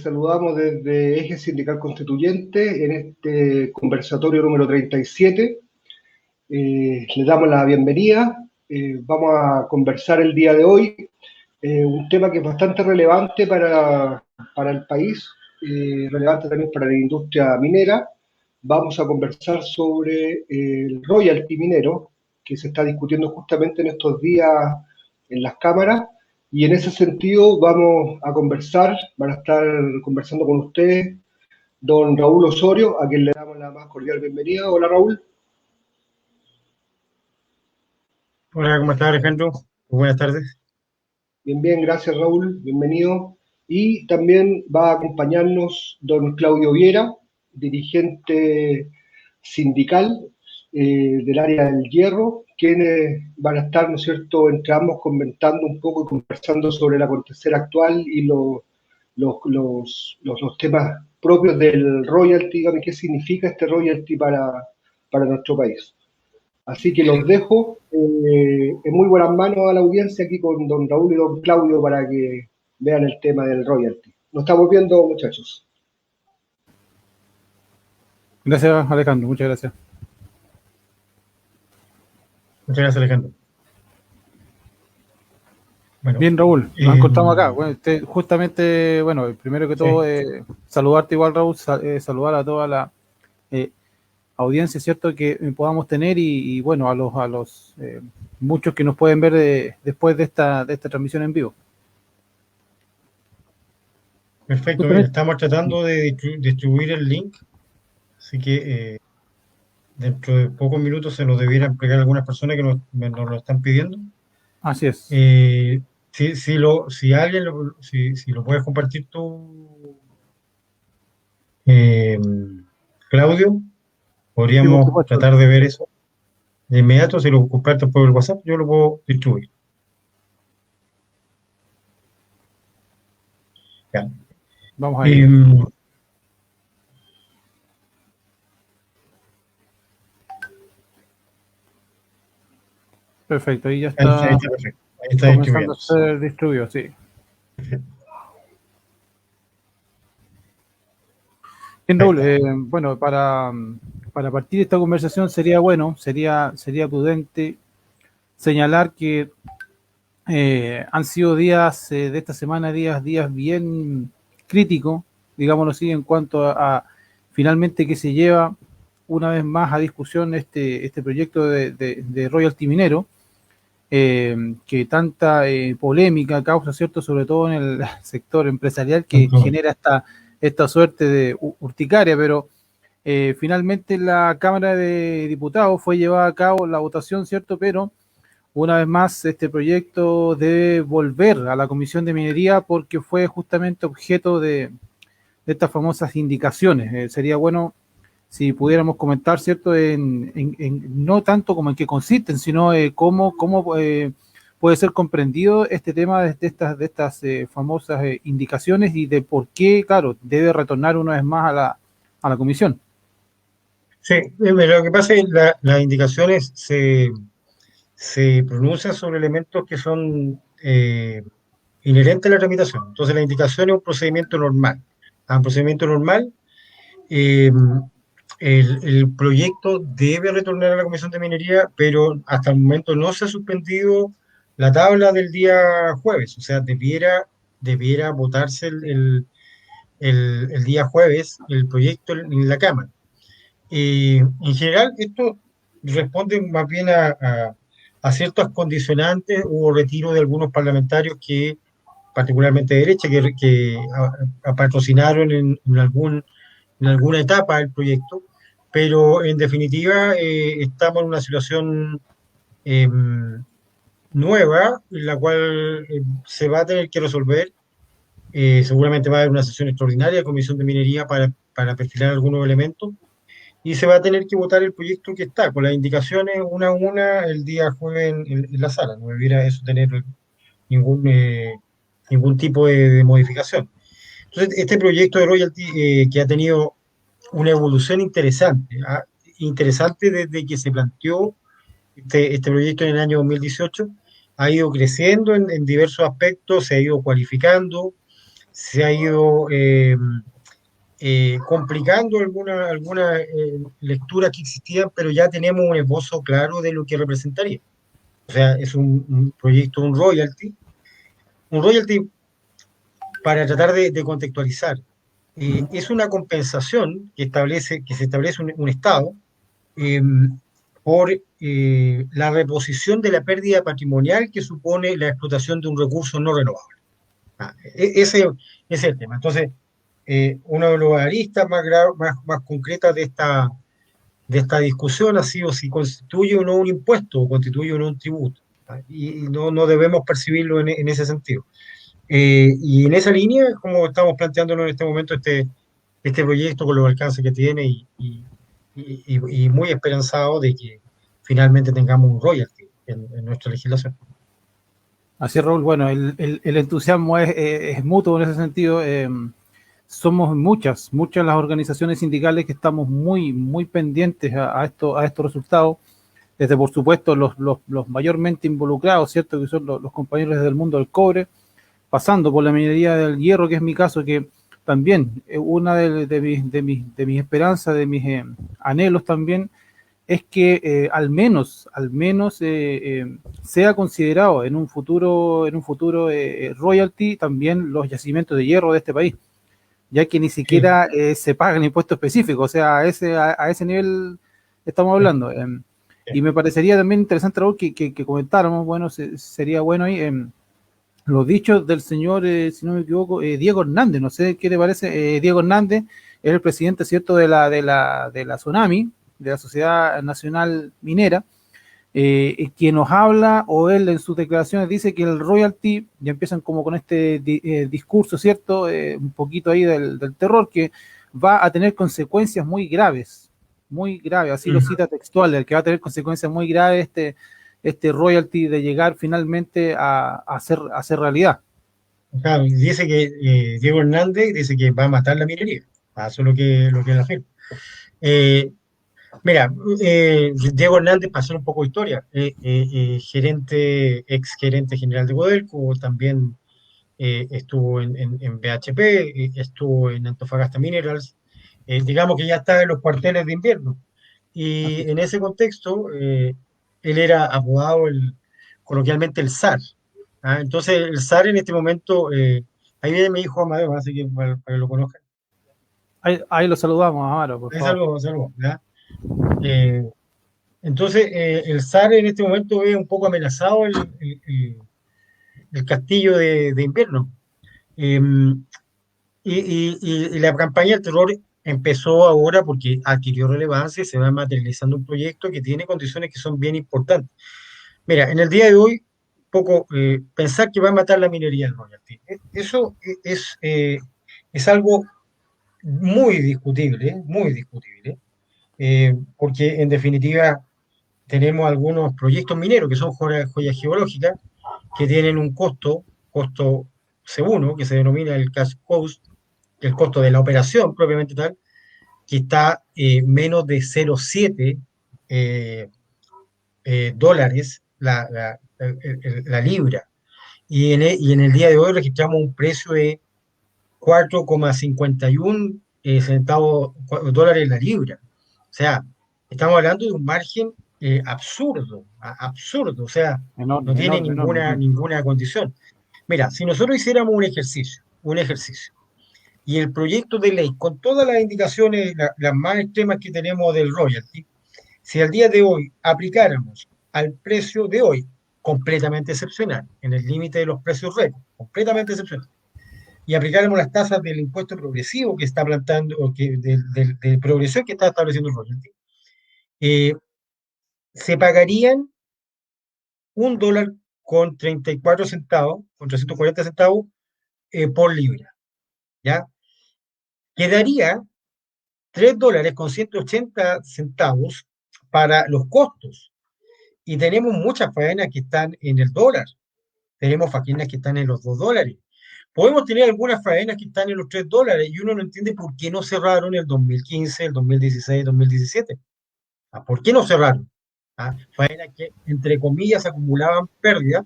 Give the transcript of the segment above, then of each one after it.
saludamos desde Eje Sindical Constituyente en este conversatorio número 37. Les damos la bienvenida. Vamos a conversar el día de hoy un tema que es bastante relevante para el país, relevante también para la industria minera. Vamos a conversar sobre el royalty minero, que se está discutiendo justamente en estos días en las cámaras. Y en ese sentido vamos a van a estar conversando con ustedes don Raúl Osorio, a quien le damos la más cordial bienvenida. Hola, Raúl. Hola, ¿cómo estás, Alejandro? Buenas tardes. Bien, bien, gracias, Raúl, bienvenido. Y también va a acompañarnos don Claudio Viera, dirigente sindical del área del hierro, quienes van a estar, ¿no es cierto?, entre ambos comentando un poco y conversando sobre el acontecer actual y los temas propios del royalty, digamos, qué significa este royalty para nuestro país. Así que los dejo en muy buenas manos a la audiencia aquí con don Raúl y don Claudio para que vean el tema del royalty. Nos estamos viendo, muchachos. Gracias, Alejandro, muchas gracias. Muchas gracias, Alejandro. Bueno, bien, Raúl, nos encontramos acá. Bueno, justamente, bueno, primero que todo, saludarte igual, Raúl, saludar a toda la audiencia, ¿cierto?, que podamos tener y bueno, a los muchos que nos pueden ver después de esta transmisión en vivo. Perfecto, bien, estamos tratando de distribuir el link, así que dentro de pocos minutos se nos debieran pegar algunas personas que nos lo están pidiendo. Así es. Si lo puedes compartir tú, Claudio, podríamos tratar de ver eso de inmediato. Si lo compartes por el WhatsApp, yo lo puedo distribuir. Ya. Vamos a ir. Perfecto, ahí ya está. Ahí está comenzando a ser distribuido, sí. Bien, Raúl, bueno, para partir esta conversación sería prudente señalar que han sido días de esta semana, días bien críticos, digámoslo así, en cuanto a finalmente que se lleva una vez más a discusión este proyecto de royalty minero, que tanta polémica causa, ¿cierto?, sobre todo en el sector empresarial, que genera esta suerte de urticaria, pero finalmente la Cámara de Diputados fue llevada a cabo la votación, ¿cierto?, pero una vez más este proyecto debe volver a la Comisión de Minería porque fue justamente objeto de estas famosas indicaciones. Sería bueno si pudiéramos comentar, ¿cierto?, no tanto como en qué consisten, sino cómo puede ser comprendido este tema de estas famosas indicaciones y de por qué, claro, debe retornar una vez más a la comisión. Sí, lo que pasa es que las indicaciones se pronuncian sobre elementos que son inherentes a la tramitación. Entonces, la indicación es un procedimiento normal. A un procedimiento normal, el proyecto debe retornar a la Comisión de Minería, pero hasta el momento no se ha suspendido la tabla del día jueves. O sea, debiera votarse el día jueves el proyecto en la Cámara. En general, esto responde más bien a ciertos condicionantes. Hubo retiro de algunos parlamentarios que, particularmente de derecha, que patrocinaron en alguna etapa el proyecto, pero en definitiva estamos en una situación nueva, en la cual se va a tener que resolver. Seguramente va a haber una sesión extraordinaria de Comisión de Minería para perfilar algunos elementos, y se va a tener que votar el proyecto que está, con las indicaciones una a una el día jueves en la sala. No debiera eso tener ningún tipo de modificación. Entonces, este proyecto de royalty, que ha tenido una evolución interesante desde que se planteó este proyecto en el año 2018, ha ido creciendo en diversos aspectos, se ha ido cualificando, se ha ido complicando alguna lectura que existía, pero ya tenemos un esbozo claro de lo que representaría. O sea, es un proyecto, un royalty para tratar de contextualizar. Es una compensación que se establece un Estado eh, por la reposición de la pérdida patrimonial que supone la explotación de un recurso no renovable. Ese es el tema. Entonces, uno de los aristas más concretas de esta discusión ha sido si constituye o no un impuesto o constituye o no un tributo. Y no debemos percibirlo en ese sentido. Y en esa línea, como estamos planteándonos en este momento este proyecto con los alcances que tiene y muy esperanzado de que finalmente tengamos un royalty en nuestra legislación. Así es, Raúl. Bueno, el entusiasmo es mutuo en ese sentido. Somos muchas las organizaciones sindicales que estamos muy pendientes a estos resultados. Desde, por supuesto, los mayormente involucrados, ¿cierto? Que son los compañeros del mundo del cobre, pasando por la minería del hierro, que es mi caso, que también una de mis esperanzas, de mis anhelos también, es que al menos sea considerado en un futuro royalty también los yacimientos de hierro de este país, ya que ni siquiera se pagan impuestos específicos, o sea, a ese nivel estamos hablando. Y me parecería también interesante, Raúl, que comentáramos, bueno, sería bueno ahí los dichos del señor, si no me equivoco, Diego Hernández, no sé qué te parece. Diego Hernández es el presidente, ¿cierto?, de la SONAMI, de la Sociedad Nacional Minera, que nos habla, o él en sus declaraciones dice que el royalty, ya empiezan como con este discurso, ¿cierto?, un poquito ahí del terror, que va a tener consecuencias muy graves, así lo cita textual, el que va a tener consecuencias muy graves este royalty de llegar finalmente a ser realidad. Claro, dice que Diego Hernández dice que va a matar la minería. Eso es lo que él afirma. Mira, Diego Hernández, para hacer un poco de historia, ex gerente general de Codelco, también estuvo en BHP, estuvo en Antofagasta Minerals, digamos que ya está en los cuarteles de invierno. Y en ese contexto, él era apodado coloquialmente el zar. Entonces, el zar en este momento, ahí viene mi hijo Amadeo, así que para que lo conozcan. Ahí lo saludamos, Amaro, por favor. Saludos, ¿ya? Entonces, el zar en este momento ve un poco amenazado el castillo de invierno. Eh, y la campaña del terror empezó ahora porque adquirió relevancia y se va materializando un proyecto que tiene condiciones que son bien importantes. Mira, en el día de hoy, pensar que va a matar la minería del royalty, eso es algo muy discutible, porque en definitiva tenemos algunos proyectos mineros que son joyas geológicas que tienen un costo C1, que se denomina el cash cost, el costo de la operación propiamente tal, que está menos de 0,7 dólares la libra. Y en el día de hoy registramos un precio de 4,51 dólares la libra. O sea, estamos hablando de un margen absurdo, o sea, no tiene ninguna condición. Mira, si nosotros hiciéramos un ejercicio, y el proyecto de ley, con todas las indicaciones, las más extremas que tenemos del royalty, si al día de hoy aplicáramos al precio de hoy, completamente excepcional, en el límite de los precios récord, completamente excepcional, y aplicáramos las tasas del impuesto progresivo que está plantando, o de progresión que está estableciendo el royalty, se pagarían $1 con 34 centavos, con 340 centavos por libra, ¿ya? Quedaría $3 con 180 centavos para los costos. Y tenemos muchas faenas que están en el dólar. Tenemos faenas que están en los $2. Podemos tener algunas faenas que están en los $3 y uno no entiende por qué no cerraron el 2015, el 2016, el 2017. ¿Por qué no cerraron? Faenas que, entre comillas, acumulaban pérdidas,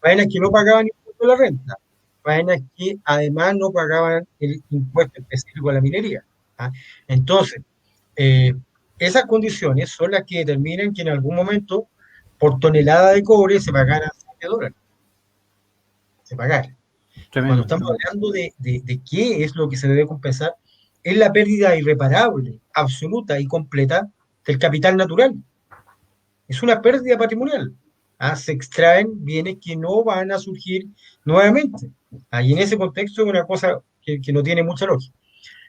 faenas que no pagaban impuesto a la renta, faenas que además no pagaban el impuesto específico a la minería. ¿Ah? Entonces, eh, esas condiciones son las que determinan que en algún momento por tonelada de cobre se pagaran $7, se pagara. Cuando Tremendo. estamos hablando de qué es lo que se debe compensar, es la pérdida irreparable, absoluta y completa del capital natural. Es una pérdida patrimonial. ¿Ah? Se extraen bienes que no van a surgir nuevamente. ¿Ah? Y en ese contexto es una cosa que no tiene mucha lógica.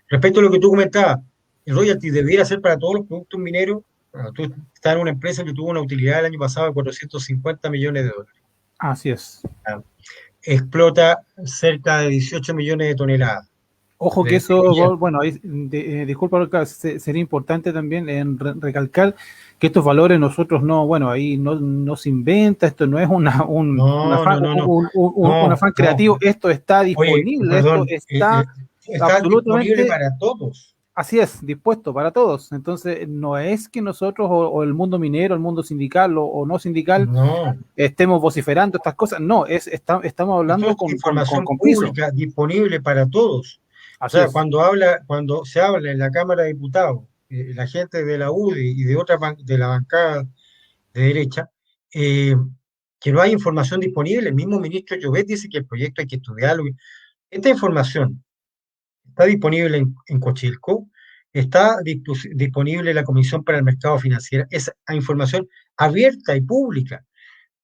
Respecto a lo que tú comentabas, el royalty debiera ser para todos los productos mineros. Bueno, tú estás en una empresa que tuvo una utilidad el año pasado de $450 millones. Así es. ¿Ah? Explota cerca de 18 millones de toneladas. Ojo que De eso, bueno, disculpa, sería importante también en recalcar que estos valores nosotros no, bueno, ahí no se inventa, esto no es un afán, un afán creativo, esto está Oye, disponible, esto perdón, está está disponible absolutamente, para todos. así es, dispuesto para todos. Entonces, no es que nosotros o el mundo minero, el mundo sindical o no sindical, No, estemos vociferando estas cosas, no, estamos esto hablando es información con piso. pública disponible para todos. O Así sea, es. cuando se habla en la Cámara de Diputados, la gente de la UDI y de de la bancada de derecha, eh, que no hay información disponible, el mismo ministro Llobet dice que el proyecto hay que estudiarlo. Esta información está disponible en Cochilco, está disponible en la Comisión para el Mercado Financiero, es información abierta y pública.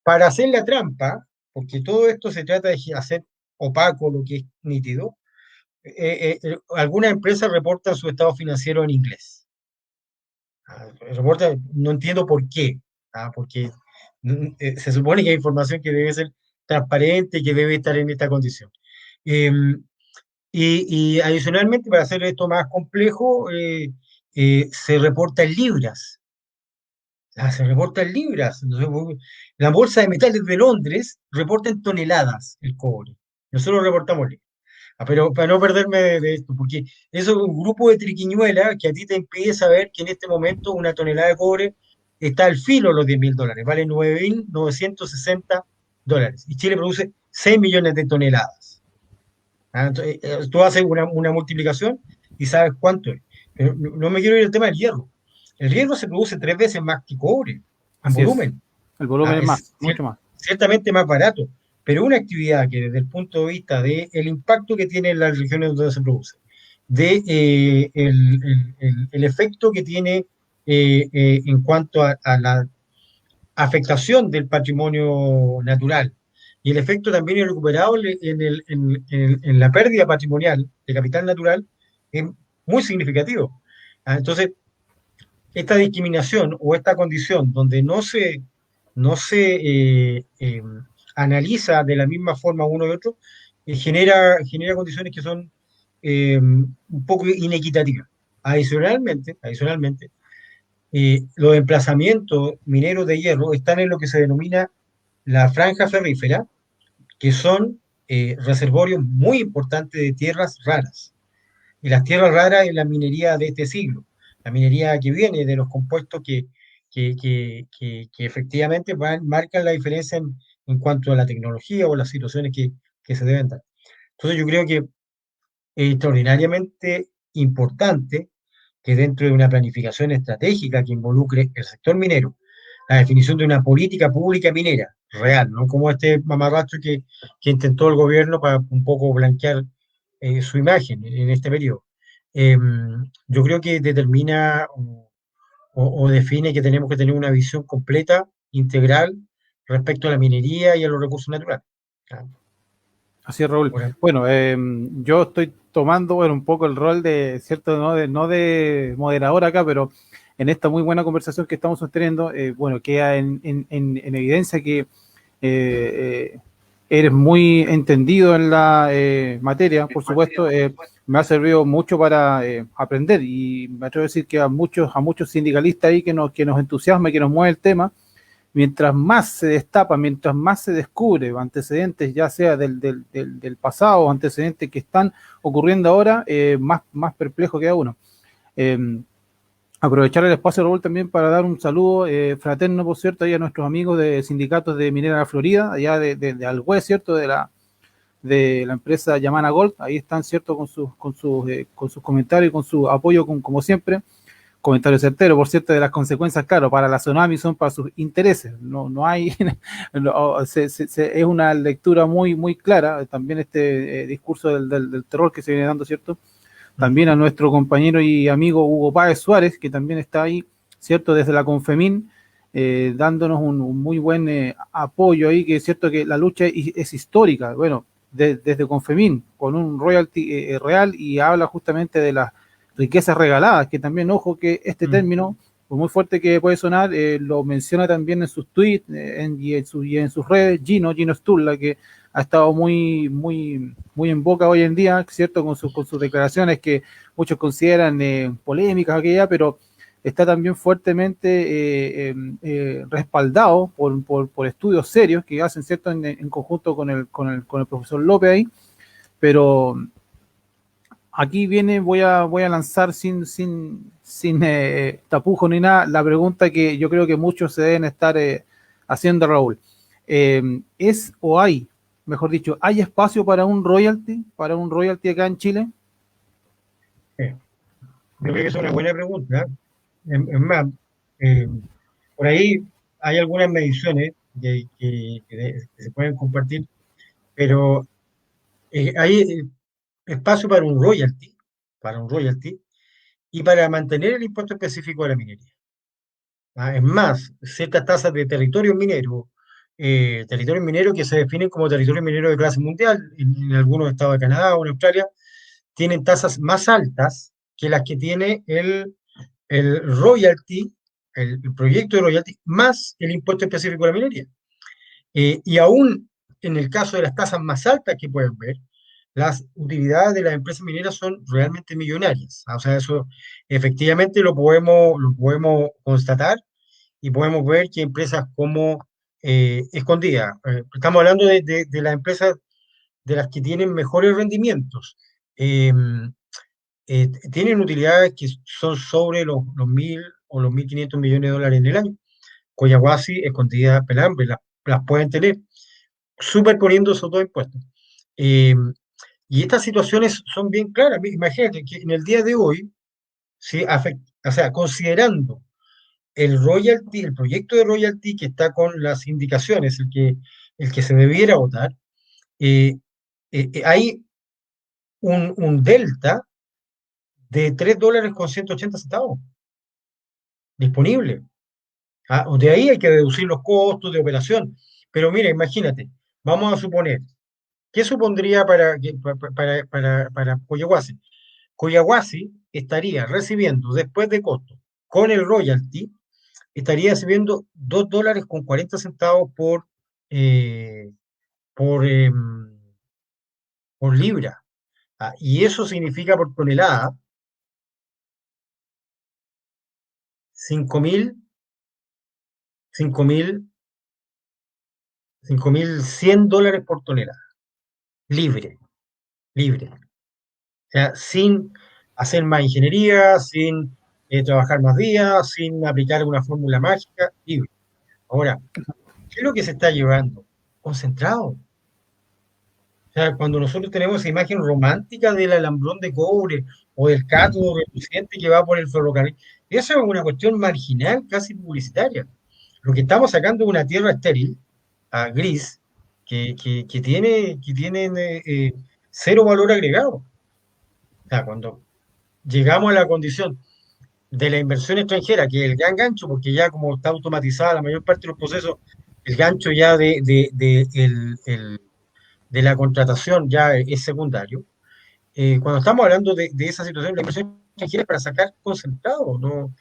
Para hacer la trampa, porque todo esto se trata de hacer opaco lo que es nítido, algunas empresas reportan su estado financiero en inglés. No entiendo por qué, porque se supone que hay información que debe ser transparente y que debe estar en esta condición. Eh, y adicionalmente, para hacer esto más complejo, se reporta en libras. Se reporta en libras. Entonces, la Bolsa de Metales de Londres reporta en toneladas el cobre. Nosotros reportamos libras. Pero para no perderme de esto, porque eso es un grupo de triquiñuelas que a ti te impide saber que en este momento una tonelada de cobre está al filo de los $10.000, vale $9.960. Y Chile produce 6 millones de toneladas. Entonces, tú haces una multiplicación y sabes cuánto es. Pero no me quiero ir al tema del hierro. El hierro se produce 3 veces más que cobre en Así es. volumen. El volumen es Es más, mucho más. ciertamente más barato, pero una actividad que desde el punto de vista del impacto que tiene en las regiones donde se produce, de el efecto que tiene en cuanto a la afectación del patrimonio natural y el efecto también irrecuperable en la pérdida patrimonial de capital natural es muy significativo. Entonces, esta discriminación o esta condición donde no se analiza de la misma forma uno y otro, genera condiciones que son un poco inequitativas. Adicionalmente, los emplazamientos mineros de hierro están en lo que se denomina la franja ferrífera, que son reservorios muy importantes de tierras raras. Y las tierras raras es la minería de este siglo, la minería que viene de los compuestos que efectivamente marcan la diferencia en cuanto a la tecnología o las situaciones que se deben dar. Entonces yo creo que es extraordinariamente importante que dentro de una planificación estratégica que involucre el sector minero, la definición de una política pública minera real, no como este mamarracho que intentó el gobierno para un poco blanquear su imagen en este periodo. Eh, yo creo que determina o define que tenemos que tener una visión completa, integral, respecto a la minería y a los recursos naturales. Ah, Así es, Raúl. Bueno, Bueno, yo estoy tomando bueno, un poco el rol de, cierto, no de moderador acá, pero en esta muy buena conversación que estamos sosteniendo, bueno, queda en evidencia que eres muy entendido en la materia, por supuesto, me ha servido mucho para aprender y me atrevo a decir que a muchos sindicalistas ahí que nos entusiasma y que nos mueve el tema, mientras más se destapa, mientras más se descubre antecedentes, ya sea del pasado o antecedentes que están ocurriendo ahora, más perplejo queda uno. Aprovechar el espacio, Raúl, también para dar un saludo fraterno, por cierto, ahí a nuestros amigos de sindicatos de Minera de la Florida, allá de Alhué, ¿cierto? De de la empresa Yamana Gold. Ahí están, ¿cierto? Con sus comentarios y con su apoyo, como siempre. Comentario certero, por cierto, de las consecuencias, claro, para la Tsunami son para sus intereses. No hay, es una lectura muy clara. También este discurso del terror que se viene dando, ¿cierto? También a nuestro compañero y amigo Hugo Páez Suárez, que también está ahí, ¿cierto? Desde la Confemín, dándonos un muy buen apoyo ahí, que es cierto que la lucha es histórica. Bueno, desde Confemín, con un royalty real, y habla justamente de las riquezas regaladas, que también, ojo, que este término, por muy fuerte que puede sonar, lo menciona también en sus tweets y en sus redes Gino Sturla, que ha estado muy en boca hoy en día, ¿cierto? Con sus declaraciones que muchos consideran polémicas, aquella, pero está también fuertemente respaldado por estudios serios que hacen, ¿cierto? En conjunto con el profesor López ahí, pero aquí voy a lanzar sin tapujo ni nada, la pregunta que yo creo que muchos se deben estar haciendo, Raúl. ¿Es o hay, mejor dicho, hay espacio para un royalty acá en Chile? Yo creo que es una buena pregunta. Es más, eh, por ahí hay algunas mediciones que se pueden compartir, pero hay espacio para un royalty y para mantener el impuesto específico de la minería. Es más, ciertas tasas de territorios mineros que se definen como territorios mineros de clase mundial, en algunos estados de Canadá o en Australia, tienen tasas más altas que las que tiene el royalty, el proyecto de royalty, más el impuesto específico de la minería. Y aún en el caso de las tasas más altas que pueden ver, las utilidades de las empresas mineras son realmente millonarias. O sea, eso efectivamente lo podemos constatar y podemos ver que empresas como Escondida, estamos hablando de las empresas de las que tienen mejores rendimientos, eh, tienen utilidades que son sobre los 1.000 o los 1.500 millones de dólares en el año. Collahuasi, Escondida, Pelambre, las pueden tener, superponiendo esos dos impuestos. Eh, y estas situaciones son bien claras. Imagínate que en el día de hoy, si o sea, considerando el royalty, el proyecto de royalty que está con las indicaciones, el que se debiera votar, eh, hay un delta de $3.180 disponible. De ahí hay que deducir los costos de operación. Pero mira, imagínate, vamos a suponer, ¿qué supondría para Collahuasi? Collahuasi estaría recibiendo después de costos con el royalty, estaría recibiendo $2.40 eh, por, em, por libra. Y eso significa por tonelada 5.000, 5.000, $5.100 por tonelada, libre, libre. O sea, sin hacer más ingeniería, sin trabajar más días, sin aplicar una fórmula mágica, libre. Ahora, ¿qué es lo que se está llevando? Concentrado. O sea, cuando nosotros tenemos esa imagen romántica del alambrón de cobre o del cátodo reluciente que va por el ferrocarril, eso es una cuestión marginal, casi publicitaria. Lo que estamos sacando es una tierra estéril, gris, que tiene cero valor agregado. O sea, cuando llegamos a la condición de la inversión extranjera, que es el gran gancho, porque ya como está automatizada la mayor parte de los procesos, el gancho ya de la contratación ya es secundario. Cuando estamos hablando de esa situación, la inversión extranjera es para sacar concentrado, no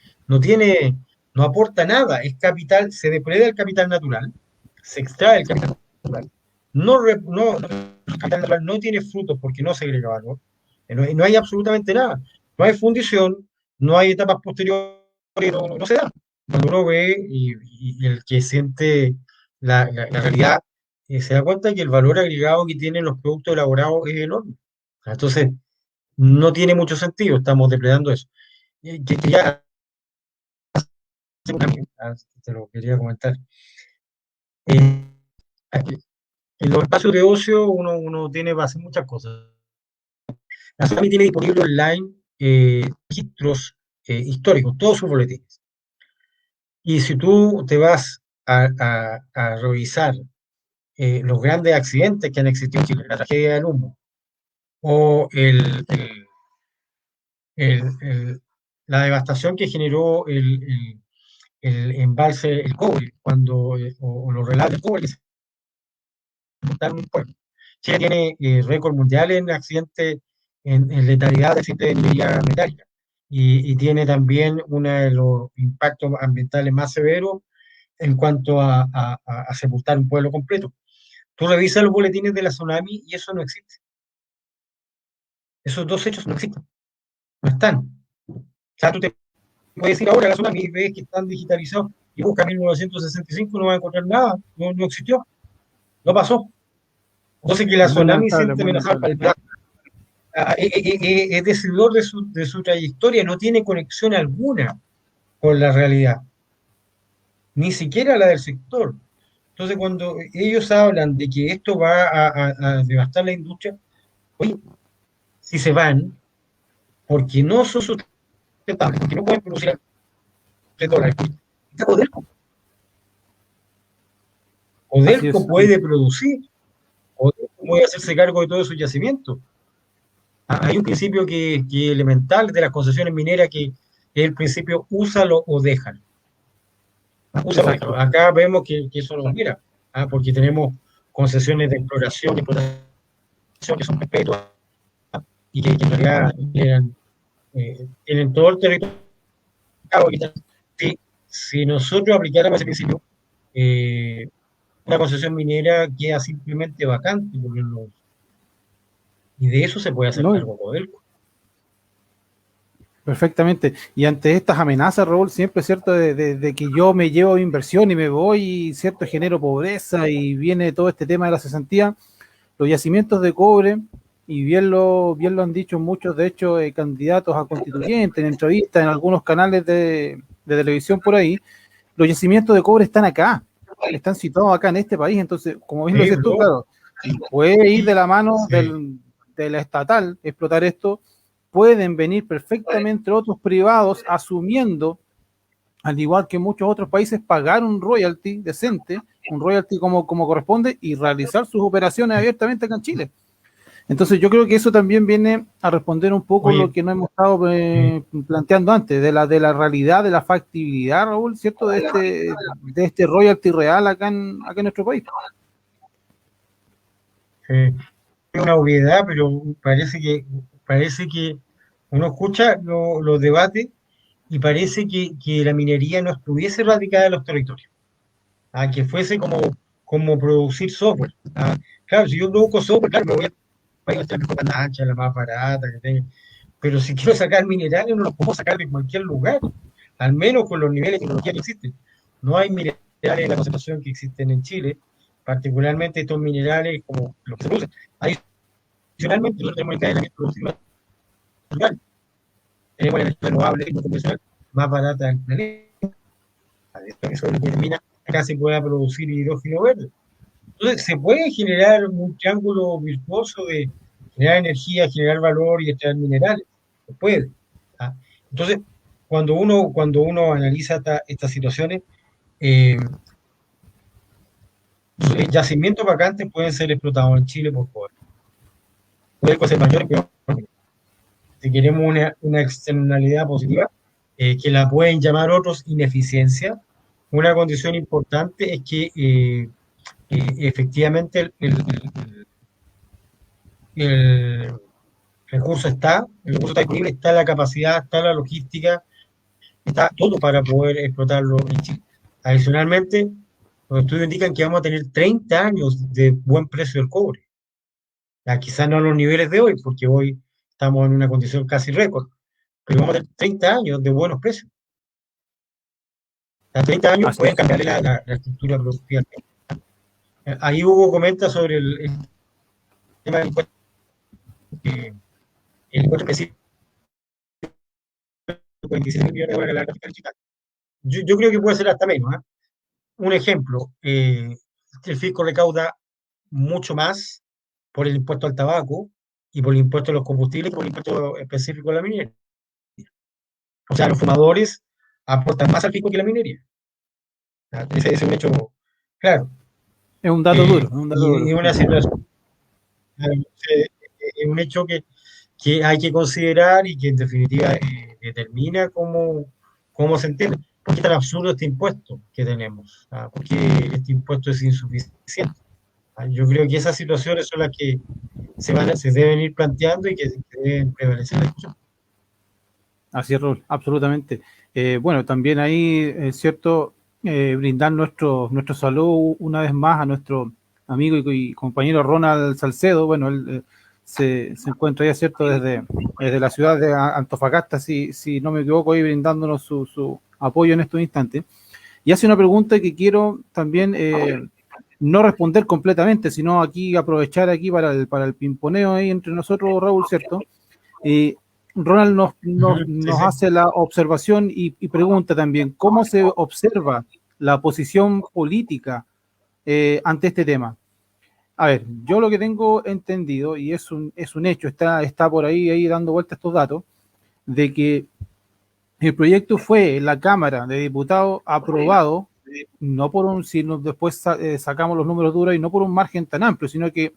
aporta nada, es capital, se depreda el capital natural, se extrae el capital natural, el capital natural no tiene frutos porque no se agrega valor, no hay absolutamente nada, no hay fundición, no hay etapas posteriores, no se da. Cuando uno ve y el que siente la realidad, se da cuenta que el valor agregado que tienen los productos elaborados es enorme. Entonces, no tiene mucho sentido, estamos depredando eso. Que ya te lo quería comentar. Eh, En los espacios de ocio uno tiene para hacer muchas cosas. La Tsunami tiene disponible online registros históricos, todos sus boletines. Y si tú te vas a revisar los grandes accidentes que han existido en Chile, la tragedia del humo, o el- la devastación que generó el embalse, el cobre, o los relatos del cobre que se montaron en un pueblo. Chile tiene récord mundial en accidentes, en letalidad de accidentes de minería metálica, y tiene también uno de los impactos ambientales más severos en cuanto a sepultar un pueblo completo. Tú revisas los boletines de la tsunami y eso no existe. Esos dos hechos no existen, no están. O sea, tú te puedes ir ahora a la tsunami y ves que están digitalizados y buscas 1965 y no vas a encontrar nada, no existió, no pasó. Entonces que la Es muy tsunami lamentable, siente muy amenazada lamentable. es decidor de su trayectoria, no tiene conexión alguna con la realidad, ni siquiera la del sector. Entonces, cuando ellos hablan de que esto va a devastar la industria, oye, si se van, porque no son sustentables, porque no pueden producir $3. Está Codelco. Así es. Codelco puede producir, Codelco puede hacerse cargo de todos esos yacimientos. Hay un principio que elemental de las concesiones mineras que es el principio úsalo o déjalo. Exacto. Acá vemos que eso no mira, porque tenemos concesiones de exploración que son perpetuas y que en realidad tienen todo el territorio. Si, si nosotros aplicáramos ese principio, eh, una concesión minera queda simplemente vacante, y de eso se puede hacer No, cargo Codelco. perfectamente. Y ante estas amenazas, Raúl, siempre es cierto de que yo me llevo mi inversión y me voy, y cierto, genero pobreza y viene todo este tema de la cesantía, los yacimientos de cobre, y bien lo han dicho muchos, de hecho, candidatos a constituyentes, en entrevistas, en algunos canales de televisión por ahí, los yacimientos de cobre están acá, están situados acá en este país, entonces, como bien lo Sí, dices tú, bro. claro, puede ir de la mano Sí. de la estatal explotar esto, pueden venir perfectamente otros privados asumiendo, al igual que muchos otros países, pagar un royalty decente, un royalty como corresponde, y realizar sus operaciones abiertamente acá en Chile. Entonces yo creo que eso también viene a responder un poco lo Oye, que nos hemos estado planteando antes, de la realidad, de la factibilidad, Raúl, ¿cierto? De este royalty real acá en nuestro país. es una obviedad, pero parece que uno escucha los debates y parece que la minería no estuviese radicada en los territorios, que fuese como producir software. Claro, si yo produzco software, claro, me voy a la mejor ancha, la más barata que tenga, pero si quiero sacar minerales, no los puedo sacar de cualquier lugar, al menos con los niveles de tecnología que existen. No hay minerales en la concentración que existen en Chile, particularmente estos minerales como los que se producen. Adicionalmente, nosotros tenemos encadenamiento productivo natural, tenemos la energía renovable y no convencional más barata del planeta. Eso determina que acá se pueda producir hidrógeno verde. Entonces, se puede generar un triángulo virtuoso de generar energía, generar valor y extraer minerales. Se puede. ¿Ah? Entonces, cuando uno analiza estas situaciones, eh, yacimientos vacantes pueden ser explotados en Chile por poder. Puede ser mayor y peor. Si queremos una externalidad positiva, que la pueden llamar otros ineficiencia, una condición importante es que efectivamente el el recurso está disponible, está la capacidad, está la logística, está todo para poder explotarlo en Chile. Adicionalmente, los estudios indican que vamos a tener 30 años de buen precio del cobre. Quizás no a los niveles de hoy, porque hoy estamos en una condición casi récord, pero vamos a tener 30 años de buenos precios. A 30 años Así pueden es. cambiar la estructura productiva. Ahí Hugo comenta sobre el tema del impuesto, el impuesto específico de 46 millones de dólares a la gráfica digital. Yo creo que puede ser hasta menos. Un ejemplo, el fisco recauda mucho más por el impuesto al tabaco y por el impuesto a los combustibles y por el impuesto específico a la minería. O sea, los fumadores aportan más al fisco que la minería. Ese es un hecho claro. Es un dato duro, es un dato duro. Y una situación, es un hecho que hay que considerar y que en definitiva determina cómo se entiende. ¿Por qué es tan absurdo este impuesto que tenemos? ¿Por qué este impuesto es insuficiente? Yo creo que esas situaciones son las que se deben ir planteando y que deben prevalecer en la discusión. Así es, Raúl, absolutamente. Bueno, también ahí es cierto brindar nuestro saludo una vez más a nuestro amigo y compañero Ronald Salcedo. Bueno, él se encuentra ya, cierto, desde la ciudad de Antofagasta, si no me equivoco, ahí brindándonos su apoyo en estos instantes. Y hace una pregunta que quiero también no responder completamente, sino aquí aprovechar aquí para el pimponeo ahí entre nosotros, Raúl, ¿cierto? Ronald nos Sí. hace la observación y pregunta también, ¿cómo se observa la posición política ante este tema? A ver, yo lo que tengo entendido, y es un hecho, está por ahí dando vueltas estos datos, de que el proyecto fue en la Cámara de Diputados aprobado, no por si después sacamos los números duros y no por un margen tan amplio, sino que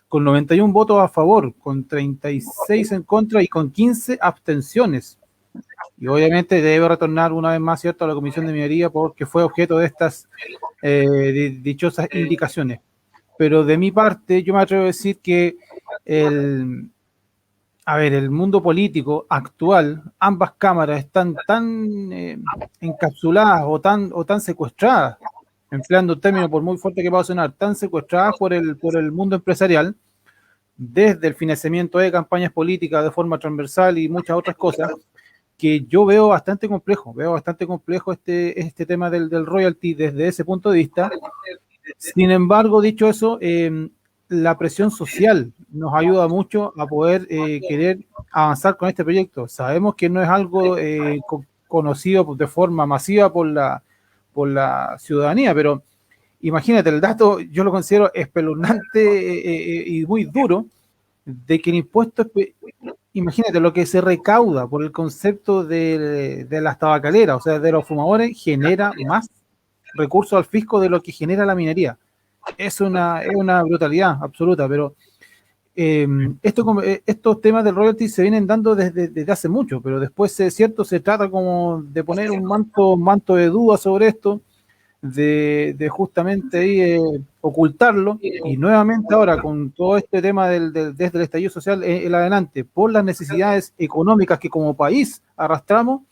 con 91 votos a favor, con 36 en contra y con 15 abstenciones. Y obviamente debe retornar una vez más, ¿cierto?, a la Comisión de Minería porque fue objeto de estas dichosas indicaciones. Pero de mi parte, yo me atrevo a decir que el mundo político actual, ambas cámaras están tan encapsuladas o tan secuestradas, empleando un término por muy fuerte que pueda sonar, tan secuestradas por el mundo empresarial, desde el financiamiento de campañas políticas de forma transversal y muchas otras cosas, que yo veo bastante complejo este tema del royalty desde ese punto de vista. Sin embargo, dicho eso, la presión social nos ayuda mucho a poder querer avanzar con este proyecto. Sabemos que no es algo conocido de forma masiva por la ciudadanía, pero imagínate, el dato yo lo considero espeluznante y muy duro, de que el impuesto, imagínate, lo que se recauda por el concepto de las tabacaleras, o sea, de los fumadores, genera más recursos al fisco de lo que genera la minería. Es una brutalidad absoluta, pero estos temas del royalty se vienen dando desde hace mucho, pero después es cierto, se trata como de poner un manto de duda sobre esto, de justamente ahí ocultarlo, y nuevamente ahora con todo este tema desde el estallido social en adelante, por las necesidades económicas que como país arrastramos,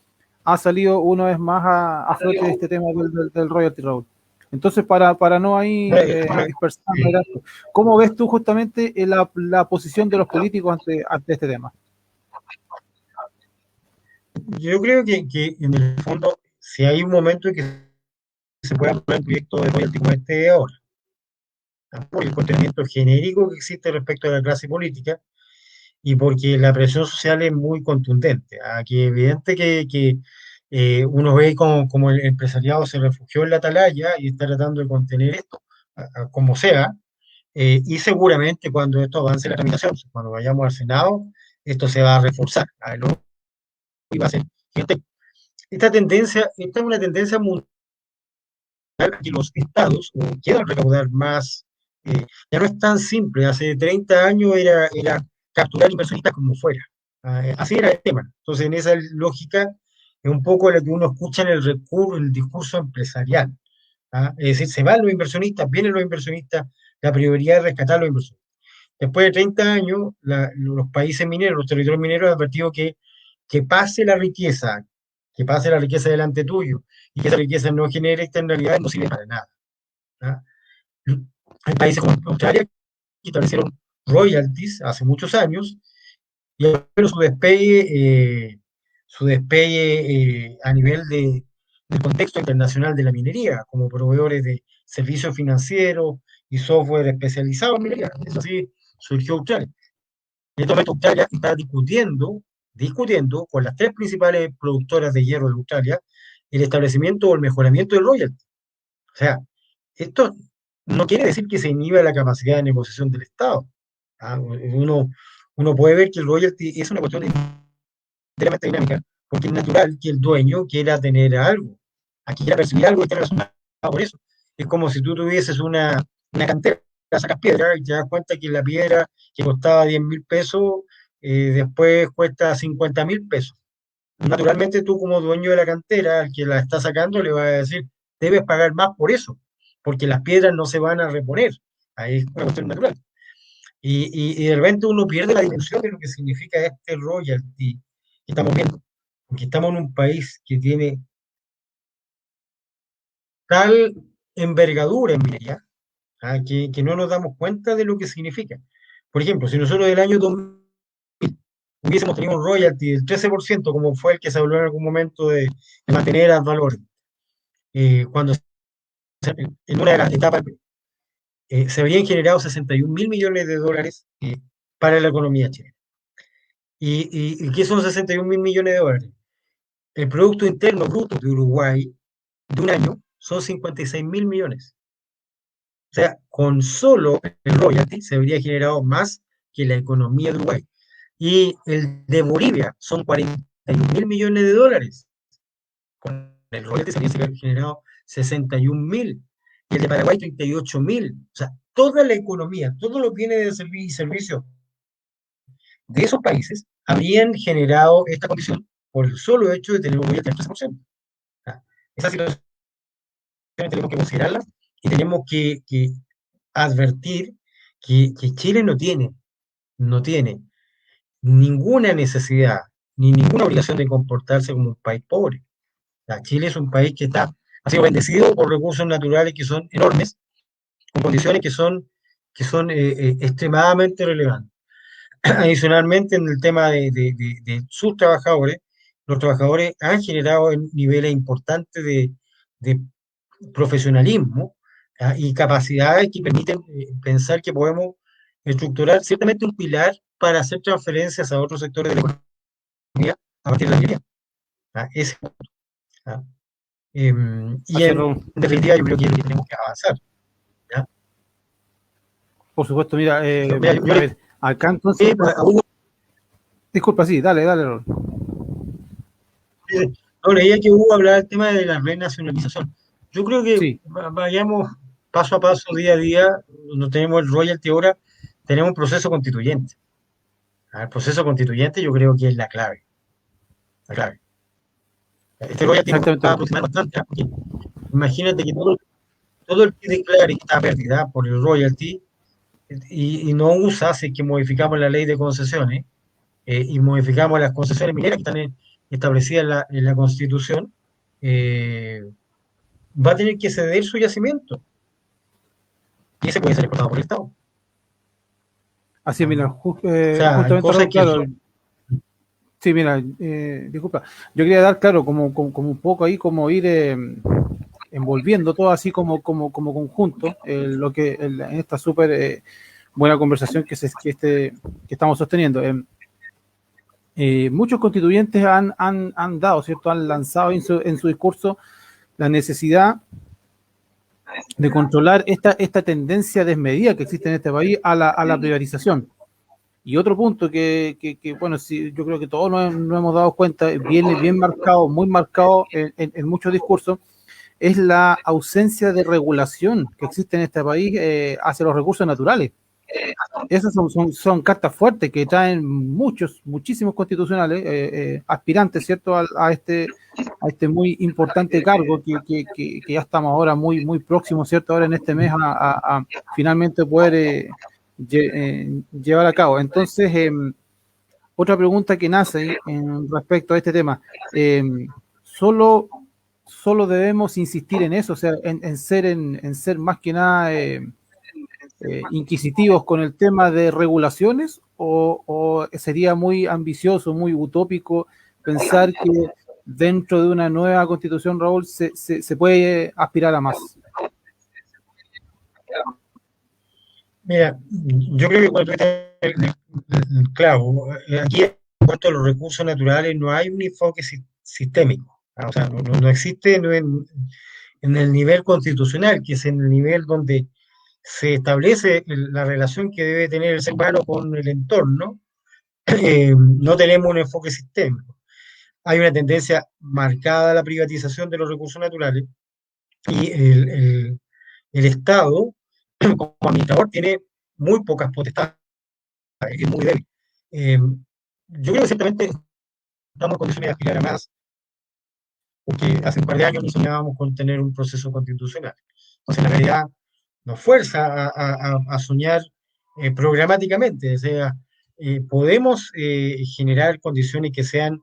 ha salido una vez más a flote este tema del royalty, Raúl. Entonces, para no ahí dispersarme, ¿cómo ves tú justamente la posición de los políticos ante este tema? Yo creo que en el fondo, si hay un momento en que se puede hablar un proyecto de royalty como este ahora, por el cuestionamiento genérico que existe respecto a la clase política y porque la presión social es muy contundente. Aquí es evidente que uno ve como el empresariado se refugió en la atalaya y está tratando de contener esto, como sea, y seguramente cuando esto avance en la tramitación, cuando vayamos al Senado, esto se va a reforzar. Y va a ser, fíjate, esta es una tendencia mundial que los estados quieran recaudar más. Ya no es tan simple. Hace 30 años era capturar inversionistas como fuera. Así era el tema. Entonces, en esa lógica, es un poco lo que uno escucha en el discurso empresarial. Es decir, se van los inversionistas, vienen los inversionistas, la prioridad es rescatar a los inversionistas. Después de 30 años, los países mineros, los territorios mineros han advertido que pase la riqueza, que pase la riqueza delante tuyo, y que esa riqueza no genere externalidades, no sirve para nada. ¿Ah? Hay países como Australia que establecieron royalties hace muchos años, y pero su despegue a nivel del contexto internacional de la minería, como proveedores de servicios financieros y software especializado en minería. Eso sí, surgió Australia. En este momento Australia está discutiendo con las tres principales productoras de hierro de Australia el establecimiento o el mejoramiento del royalty. O sea, esto no quiere decir que se inhiba la capacidad de negociación del Estado. ¿Ah? Uno puede ver que el royalty es una cuestión enteramente dinámica, porque es natural que el dueño quiera tener algo, aquí quiera percibir algo y esté relacionado por eso. Es como si tú tuvieses una cantera, sacas piedra y te das cuenta que la piedra que costaba 10.000 pesos, después cuesta 50.000 pesos. Naturalmente tú como dueño de la cantera, al que la está sacando, le vas a decir, debes pagar más por eso, porque las piedras no se van a reponer. Ahí es una cuestión natural. Y de repente uno pierde la dimensión de lo que significa este royalty que estamos viendo, porque estamos en un país que tiene tal envergadura en minería, que no nos damos cuenta de lo que significa. Por ejemplo, si nosotros del año 2000 hubiésemos tenido un royalty del 13%, como fue el que se habló en algún momento de mantener al valor, cuando en una de las etapas se habrían generado 61.000 millones de dólares para la economía chilena. ¿Y qué son 61.000 millones de dólares? El Producto Interno Bruto de Uruguay de un año son 56.000 millones. O sea, con solo el royalty se habría generado más que la economía de Uruguay. Y el de Bolivia son 41.000 millones de dólares. Con el royalty se habría generado 61.000. Y el de Paraguay 38.000. O sea, toda la economía, todos los bienes de servicios de esos países habrían generado esta condición por el solo hecho de tener un royalty del 13%. Esa situación tenemos que considerarla y tenemos que advertir que Chile no tiene ninguna necesidad ni ninguna obligación de comportarse como un país pobre. Chile es un país que ha sido bendecido por recursos naturales que son enormes, con condiciones que son extremadamente relevantes. Adicionalmente, en el tema de sus trabajadores, los trabajadores han generado niveles importantes de profesionalismo y capacidades que permiten pensar que podemos estructurar ciertamente un pilar para hacer transferencias a otros sectores de la economía a partir de la minería. Ese, ¿ah? Y Gracias, en Raúl. definitiva yo creo que es lo que tenemos que avanzar. ¿Ya? Por supuesto, mira, Mira, yo a ver, acá entonces, a Hugo, disculpa, sí, dale, Raúl. no, leía que Hugo hablaba del tema de la renacionalización. Yo creo que Sí, vayamos paso a paso, día a día, no tenemos el royalty ahora, tenemos un proceso constituyente. El proceso constituyente yo creo que es la clave. La clave. Este royalty nos exactamente. va a aproximar bastante, porque imagínate que todo el que declare esta pérdida por el royalty y no usa, si es que modificamos la ley de concesiones y modificamos las concesiones mineras que están establecidas en la Constitución, va a tener que ceder su yacimiento y ese puede ser explotado por el Estado. Así, mira, O sea, hay justamente, cosas Raúl, que claro. son. Sí, mira, disculpa. Yo quería dar, claro, como un poco ahí, como ir envolviendo todo así como conjunto, lo que en esta súper buena conversación que estamos sosteniendo. Muchos constituyentes han dado, ¿cierto? Han lanzado en su discurso la necesidad de controlar esta tendencia desmedida que existe en este país a la privatización. Y otro punto bueno, sí, yo creo que todos nos hemos dado cuenta, bien marcado, muy marcado en muchos discursos, es la ausencia de regulación que existe en este país hacia los recursos naturales. Esas son cartas fuertes que traen muchísimos constitucionales, aspirantes, ¿cierto?, a este muy importante cargo que ya estamos ahora muy próximos, ¿cierto?, ahora en este mes a finalmente poder llevar a cabo. Entonces, otra pregunta que nace respecto a este tema, solo debemos insistir en eso, o sea, en ser más que nada inquisitivos con el tema de regulaciones, o sería muy ambicioso, muy utópico pensar que dentro de una nueva constitución, Raúl, se puede aspirar a más. Mira, yo creo que cuando el clavo, aquí en cuanto a los recursos naturales no hay un enfoque sistémico. O sea, no existe en el nivel constitucional, que es en el nivel donde se establece la relación que debe tener el ser humano con el entorno, no tenemos un enfoque sistémico. Hay una tendencia marcada a la privatización de los recursos naturales y el Estado, como administrador, tiene muy pocas potestades, es muy débil. Eh, yo creo que ciertamente estamos en condiciones de aspirar a más, porque hace un par de años no soñábamos con tener un proceso constitucional. Entonces, la realidad nos fuerza a soñar programáticamente, o sea, podemos generar condiciones que sean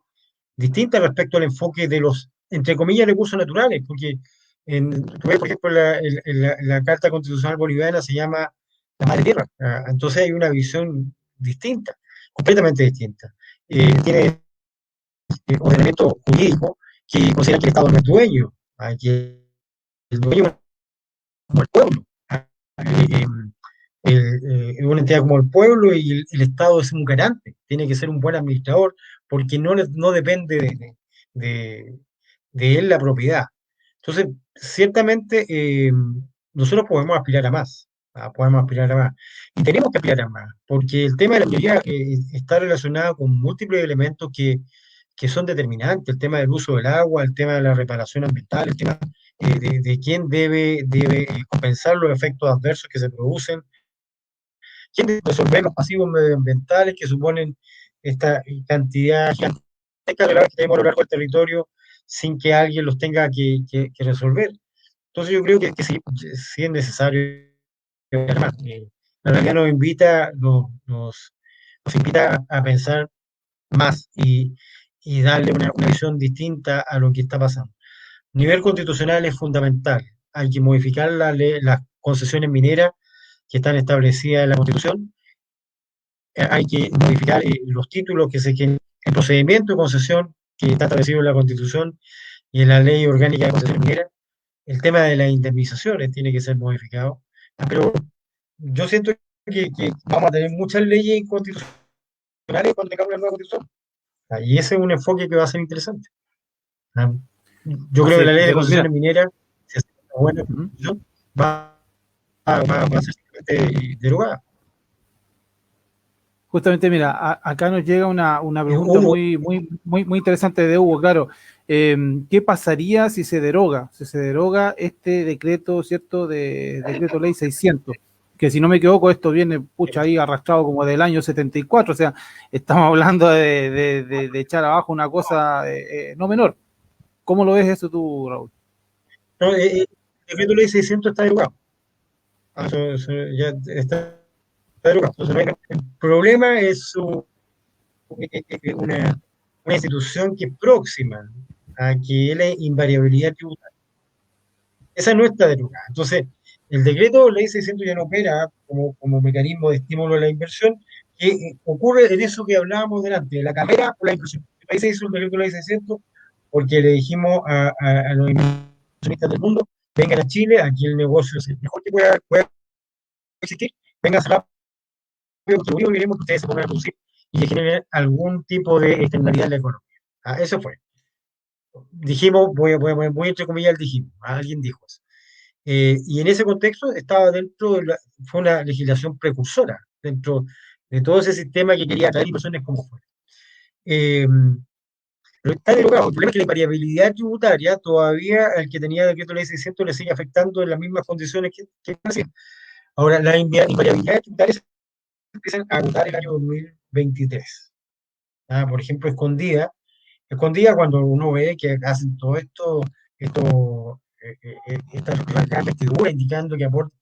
distintas respecto al enfoque de los, entre comillas, recursos naturales, porque tú ves, por ejemplo, la Carta Constitucional Boliviana se llama la Madre Tierra, entonces hay una visión distinta, completamente distinta. Tiene ordenamiento jurídico que considera que el Estado no es dueño, que el dueño es como el pueblo. Eh, una entidad como el pueblo y el Estado es un garante, tiene que ser un buen administrador porque no depende de, de él la propiedad. Entonces, ciertamente nosotros podemos aspirar a más, podemos aspirar a más. Y tenemos que aspirar a más, porque el tema de la minería está relacionado con múltiples elementos que son determinantes, el tema del uso del agua, el tema de la reparación ambiental, el tema de quién debe compensar los efectos adversos que se producen, quién debe resolver los pasivos medioambientales que suponen esta cantidad gigantesca de graves que tenemos a lo largo del territorio sin que alguien los tenga que resolver. Entonces yo creo que sí es necesario. La realidad nos invita a pensar más y darle una visión distinta a lo que está pasando. A nivel constitucional es fundamental. Hay que modificar las concesiones mineras que están establecidas en la Constitución. Hay que modificar los títulos el procedimiento de concesión que está establecido en la Constitución y en la Ley Orgánica de Concesiones Mineras. El tema de las indemnizaciones tiene que ser modificado. Pero yo siento que vamos a tener muchas leyes inconstitucionales cuando tengamos una nueva Constitución. Y ese es un enfoque que va a ser interesante. Yo creo que Sí, la ley de mira, concesiones mineras, si hace una buena ujú. constitución, va a ser simplemente derogada. Justamente, mira, acá nos llega una pregunta Hubo, muy interesante de Hugo, claro. ¿Qué pasaría si se deroga? Si se deroga este decreto, ¿cierto? Decreto ley 600, que si no me equivoco, esto viene, pucha, ahí arrastrado como del año 74, o sea, estamos hablando de echar abajo una cosa no menor. ¿Cómo lo ves eso tú, Raúl? no, el decreto ley 600 está derogado. Ya está derogado. Entonces, el problema es una institución que es próxima a que es la invariabilidad tributaria. Esa no está derogada. Entonces, el decreto ley 600 ya no opera como mecanismo de estímulo a la inversión, que ocurre en eso que hablábamos delante, de la carrera por la inversión. Ahí se hizo el decreto ley 600 porque le dijimos a los inversionistas del mundo, vengan a Chile, aquí el negocio es el mejor que pueda existir, vengan a la contribuir y queremos que ustedes se pongan a producir y que generen algún tipo de externalidad en la economía. Eso fue. Dijimos, muy entre comillas, dijimos, alguien dijo eso. Y en ese contexto estaba fue una legislación precursora dentro de todo ese sistema que quería atraer inversiones como fue. Eh, pero está derogado. El problema es que la variabilidad tributaria todavía al que tenía decreto ley 600 le sigue afectando en las mismas condiciones que hacía. Ahora, las invariabilidades tributarias se empiezan a agotar el año 2023. Por ejemplo, escondida cuando uno ve que hacen todo estas grandes figuras indicando que aporta,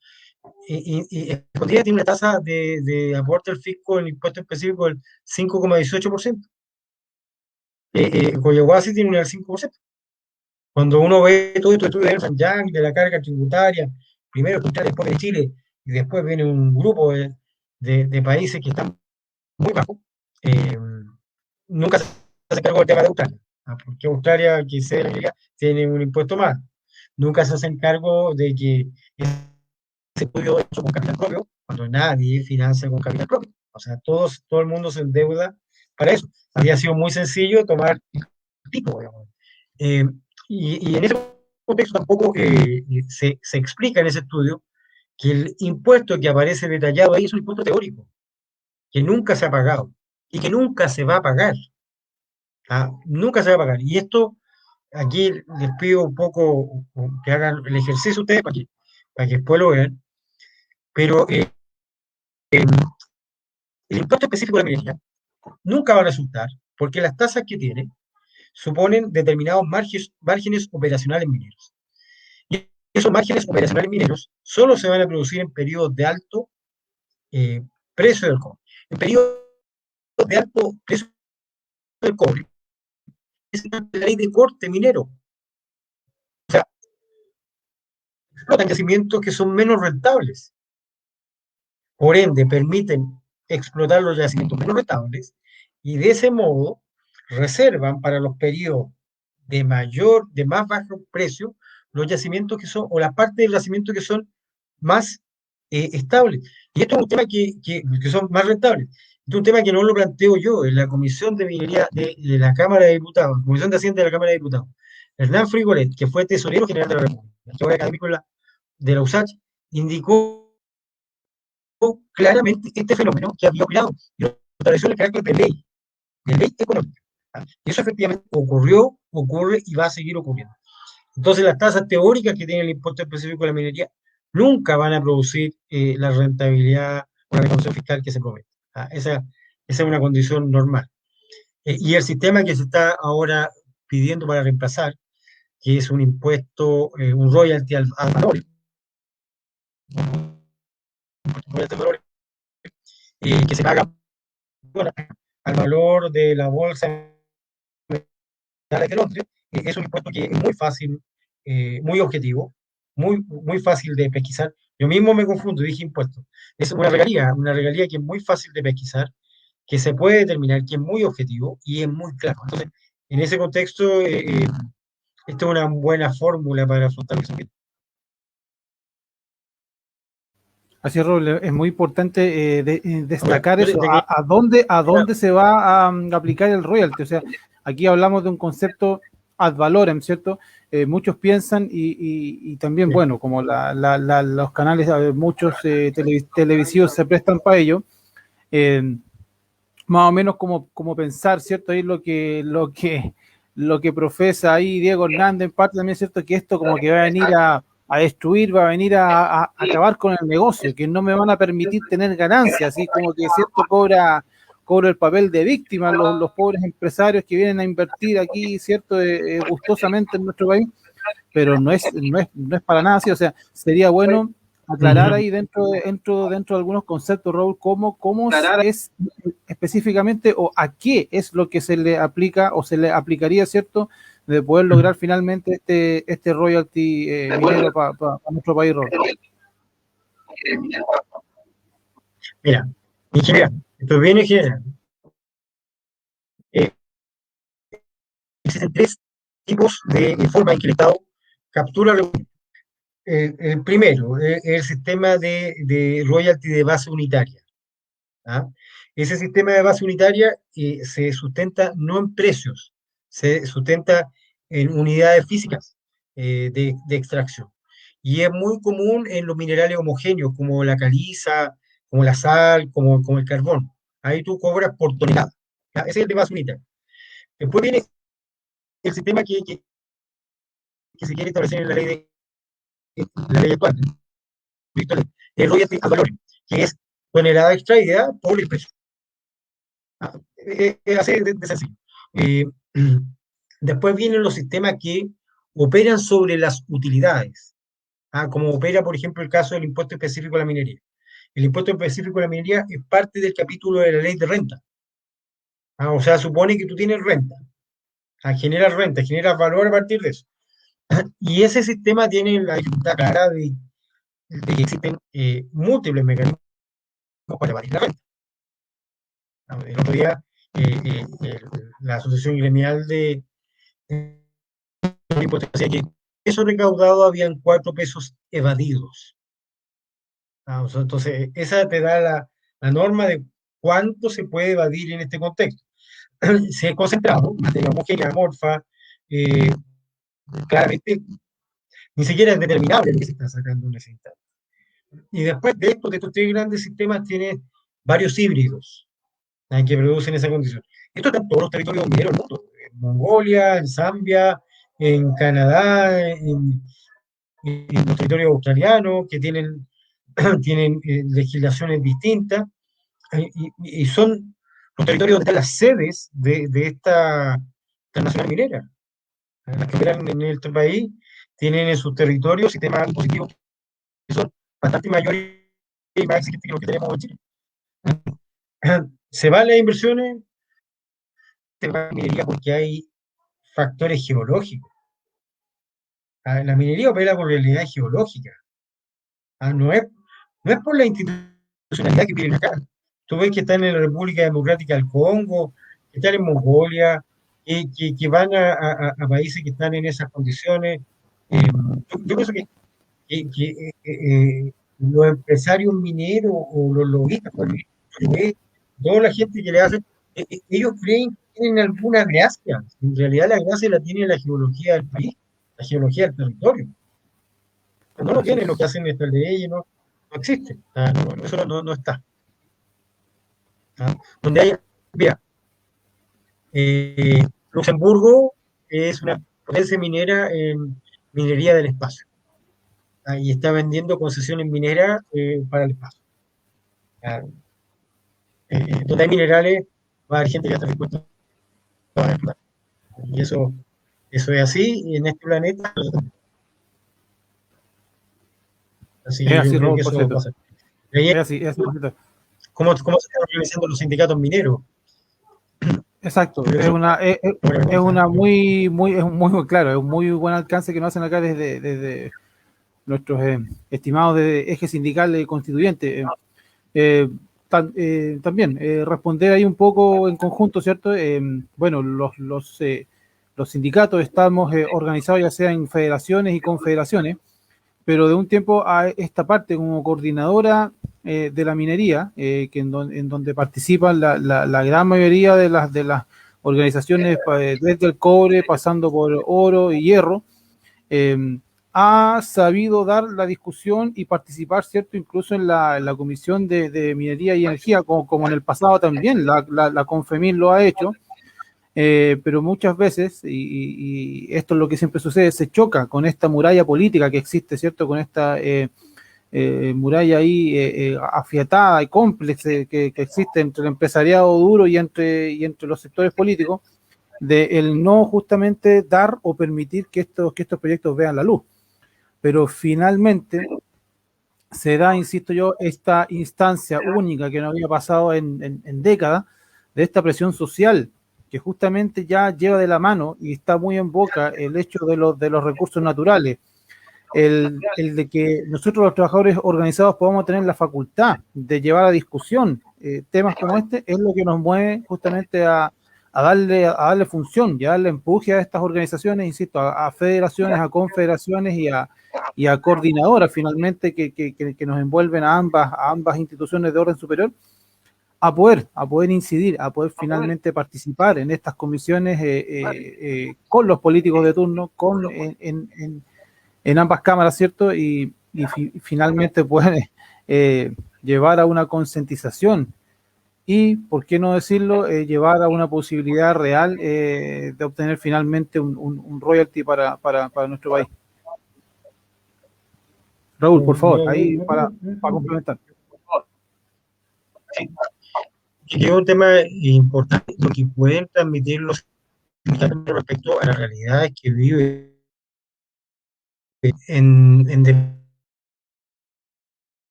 y escondida tiene una tasa de aporte al fisco en el impuesto específico del 5,18%. Coyahuasi tiene un 5%. Cuando uno ve todo esto de Ernst Young, de la carga tributaria, primero Australia, después de Chile, y después viene un grupo de países que están muy bajos, eh, nunca se hace cargo del tema de Australia, porque Australia, que se tiene un impuesto más. Nunca se hacen cargo de que ese estudio hecho con capital propio, cuando nadie financia con capital propio. O sea, todo el mundo se endeuda para eso. Había sido muy sencillo tomar el tipo, digamos. Eh, y en ese contexto tampoco se explica en ese estudio que el impuesto que aparece detallado ahí es un impuesto teórico, que nunca se ha pagado y que nunca se va a pagar. Nunca se va a pagar. Y esto, aquí les pido un poco que hagan el ejercicio ustedes para que después lo vean, pero el impuesto específico de la minería nunca va a resultar porque las tasas que tiene suponen determinados márgenes operacionales mineros. Y esos márgenes operacionales mineros solo se van a producir en periodos de alto precio del cobre. En periodos de alto precio del cobre es la ley de corte minero. O sea, explotan yacimientos que son menos rentables. Por ende, permiten explotar los yacimientos menos rentables y de ese modo reservan para los periodos de más bajo precio, los yacimientos que son, o la parte del yacimiento que son más estables. Y esto es un tema que son más rentables. Este es un tema que no lo planteo yo en la Comisión de Minería de la Cámara de Diputados, Comisión de Hacienda de la Cámara de Diputados. Hernán Frigolet, que fue tesorero general de la República, que fue académico de la USACH, indicó claramente este fenómeno que había operado y lo estableció el carácter de ley económica. Y eso efectivamente ocurrió, ocurre y va a seguir ocurriendo. Entonces, las tasas teóricas que tiene el impuesto específico de la minería nunca van a producir la rentabilidad o la recaudación fiscal que se promete. Esa es una condición normal. Y el sistema que se está ahora pidiendo para reemplazar, que es un impuesto, un royalty al valor, que se paga bueno, al valor de la bolsa de Londres, es un impuesto que es muy fácil, muy objetivo, muy fácil de pesquisar. Yo mismo me confundo, dije impuesto. Es una regalía que es muy fácil de pesquisar, que se puede determinar, que es muy objetivo y es muy claro. Entonces, en ese contexto, esta es una buena fórmula para afrontar el crecimiento. Así es, Roble, es muy importante destacar Ahora, eso, a dónde se va a aplicar el royalty. O sea, aquí hablamos de un concepto ad valorem, ¿cierto? Muchos piensan y también, bueno, como los canales, muchos televisivos se prestan para ello, más o menos como pensar, ¿cierto? Ahí lo que profesa ahí Diego Hernández, en parte también, ¿cierto? Que esto como que va a venir a destruir, va a venir a acabar con el negocio, que no me van a permitir tener ganancias, así como que, ¿cierto? Cobra el papel de víctima los pobres empresarios que vienen a invertir aquí, ¿cierto? Gustosamente en nuestro país, pero no es para nada así. O sea, sería bueno aclarar ahí dentro de algunos conceptos, Raúl, cómo es específicamente o a qué es lo que se le aplica o se le aplicaría, ¿cierto? De poder lograr finalmente este royalty minero para nuestro país, Raúl. Mira, en general, esto viene en general. Existen tres tipos de forma en que el Estado captura el primero, el sistema de royalty de base unitaria. ¿Ah? Ese sistema de base unitaria se sustenta no en precios, se sustenta en unidades físicas de extracción. Y es muy común en los minerales homogéneos, como la caliza, como la sal, como el carbón. Ahí tú cobras por tonelada. ¿Ya? Ese es el de base unitaria. Después viene el sistema que se quiere establecer en la ley actual, el royalty al valor, que es tonelada extraída por el precio. Así de sencillo. Eh, Después vienen los sistemas que operan sobre las utilidades, como opera, por ejemplo, el caso del impuesto específico a la minería. El impuesto específico a la minería es parte del capítulo de la ley de renta. O sea, supone que tú tienes renta, generas valor a partir de eso. Y ese sistema tiene la dificultad clara de que existen múltiples mecanismos para evadir la renta. El otro día, la Asociación Gremial de decía que eso recaudado habían 4 pesos evadidos. O sea, entonces, esa te da la norma de cuánto se puede evadir en este contexto. Se ha concentrado, materia homogénea, amorfa, claramente, ni siquiera es determinable lo que se está sacando en ese instante. Y después de estos tres grandes sistemas tienes varios híbridos que producen esa condición. Esto está en todos los territorios mineros del mundo, en Mongolia, en Zambia, en Canadá, en los territorios australianos, que tienen, tienen legislaciones distintas, y son los territorios donde están las sedes de esta transnacional minera. Las que operan en este país tienen en sus territorios sistemas impositivos que son bastante mayores y más exigentes que los que tenemos en Chile. Se van las inversiones, se va la minería porque hay factores geológicos. La minería opera por realidad geológica. No es por la institucionalidad que vienen acá. Tú ves que están en la República Democrática del Congo, que están en Mongolia, que van a países que están en esas condiciones. Yo pienso que los empresarios mineros o los lobistas, toda la gente que le hace, ellos creen que tienen alguna gracia. En realidad la gracia la tiene la geología del país, la geología del territorio. No lo tienen, lo que hacen estas leyes no existe. Eso no está. Donde hay, mira, Luxemburgo es una potencia minera en minería del espacio. Y está vendiendo concesiones mineras para el espacio. Donde hay minerales, va a haber gente que está dispuesta a explotar. Y eso es así, y en este planeta. Así que Es yo así, creo Raúl, que por eso cierto. pasa. Y Es así, es así, por cierto. ¿cómo se están organizando los sindicatos mineros? Exacto, es una es un muy claro, es un muy buen alcance que nos hacen acá desde nuestros estimados de eje sindical constituyente. También responder ahí un poco en conjunto, ¿cierto? Bueno, los sindicatos estamos organizados ya sea en federaciones y confederaciones, pero de un tiempo a esta parte como coordinadora de la minería, en donde participan la gran mayoría de las organizaciones, desde el cobre, pasando por oro y hierro, eh, ha sabido dar la discusión y participar, ¿cierto? Incluso en la Comisión de Minería y Energía, como en el pasado también, la Confemín lo ha hecho, pero muchas veces, y esto es lo que siempre sucede, se choca con esta muralla política que existe, ¿cierto? Con esta muralla ahí afiatada y cómplice que existe entre el empresariado duro y entre los sectores políticos, de el no justamente dar o permitir que estos proyectos vean la luz. Pero finalmente se da, insisto yo, esta instancia única que no había pasado en décadas, de esta presión social que justamente ya lleva de la mano y está muy en boca el hecho de los recursos naturales, el de que nosotros los trabajadores organizados podamos tener la facultad de llevar a discusión temas como este, es lo que nos mueve justamente a darle función y a darle empuje a estas organizaciones, insisto, a federaciones, a confederaciones y a coordinadoras finalmente que nos envuelven a ambas instituciones de orden superior, a poder incidir, a poder finalmente participar en estas comisiones con los políticos de turno, en ambas cámaras, ¿cierto? Y finalmente poder llevar a una concientización y, por qué no decirlo, llevar a una posibilidad real de obtener finalmente un royalty para nuestro país. Raúl, por favor, ahí para complementar. Sí. Y es un tema importante, lo que pueden transmitir los sindicatos respecto a las realidades que vive en